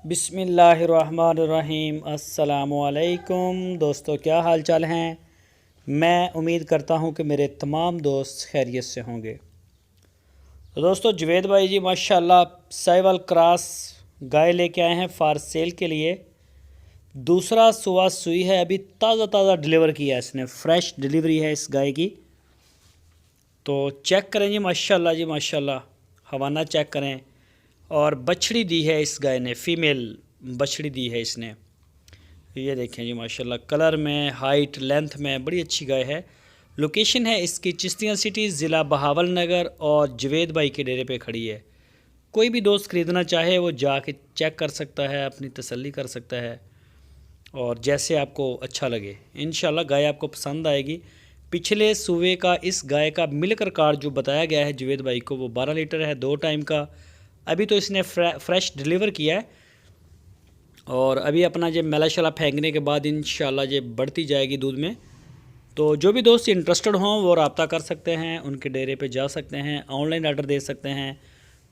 बिस्मिल्लाहिर्रहमानिर्रहीम। अस्सलामुअलैकुम दोस्तों, क्या हाल चाल हैं। मैं उम्मीद करता हूं कि मेरे तमाम दोस्त खैरियत से होंगे। तो दोस्तों, जुवेद भाई जी माशाल्लाह साहिवाल क्रॉस गाय लेके आए हैं फॉर सेल के लिए। दूसरा सुबह सुई है, अभी ताज़ा ताज़ा डिलीवर किया है इसने, फ्रेश डिलीवरी है इस गाय की। तो चेक करें जी माशाल्लाह जी माशाल्लाह, हवाना चेक करें। और बछड़ी दी है इस गाय ने, फ़ीमेल बछड़ी दी है इसने। ये देखें जी माशाल्लाह, कलर में, हाइट, लेंथ में बड़ी अच्छी गाय है। लोकेशन है इसकी चिश्तियाँ सिटी, ज़िला बहावल नगर, और जुवेद भाई के डेरे पे खड़ी है। कोई भी दोस्त ख़रीदना चाहे वो जाके चेक कर सकता है, अपनी तसल्ली कर सकता है, और जैसे आपको अच्छा लगे इंशाल्लाह गाय आपको पसंद आएगी। पिछले सूबे का इस गाय का मिल्क रिकॉर्ड जो बताया गया है जुवेद भाई को, वो 12 लीटर है 2 टाइम का। अभी तो इसने फ्रेश डिलीवर किया है, और अभी अपना जो मेला शला फेंकने के बाद इंशाल्लाह ये बढ़ती जाएगी दूध में। तो जो भी दोस्त इंटरेस्टेड हों वो रब्ता कर सकते हैं, उनके डेरे पे जा सकते हैं, ऑनलाइन आर्डर दे सकते हैं।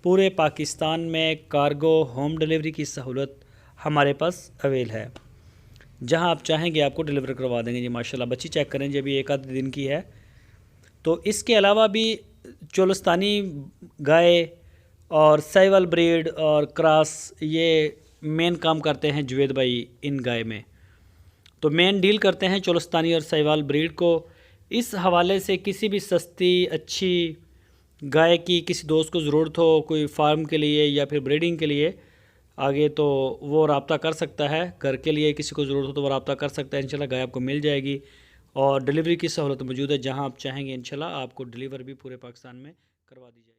पूरे पाकिस्तान में कार्गो होम डिलीवरी की सहूलत हमारे पास अवेल है। जहां आप चाहेंगे आपको डिलीवर करवा देंगे जी माशाल्लाह। बच्ची चेक करें जी, अभी एक आध दिन की है। तो इसके अलावा भी चोलस्तानी गाय और साहिवाल ब्रीड और क्रॉस, ये मेन काम करते हैं जुवेद भाई इन गाय में। तो मेन डील करते हैं चोलस्तानी और साहिवाल ब्रीड को। इस हवाले से किसी भी सस्ती अच्छी गाय की किसी दोस्त को ज़रूरत हो, कोई फार्म के लिए या फिर ब्रीडिंग के लिए आगे, तो वो रब्ता कर सकता है। घर के लिए किसी को ज़रूरत हो तो वो रब्ता कर सकता है। इंशाल्लाह गाय आपको मिल जाएगी, और डिलीवरी की सहूलत मौजूद है। जहां आप चाहेंगे इंशाल्लाह आपको डिलीवर भी पूरे पाकिस्तान में करवा दी जाएगी।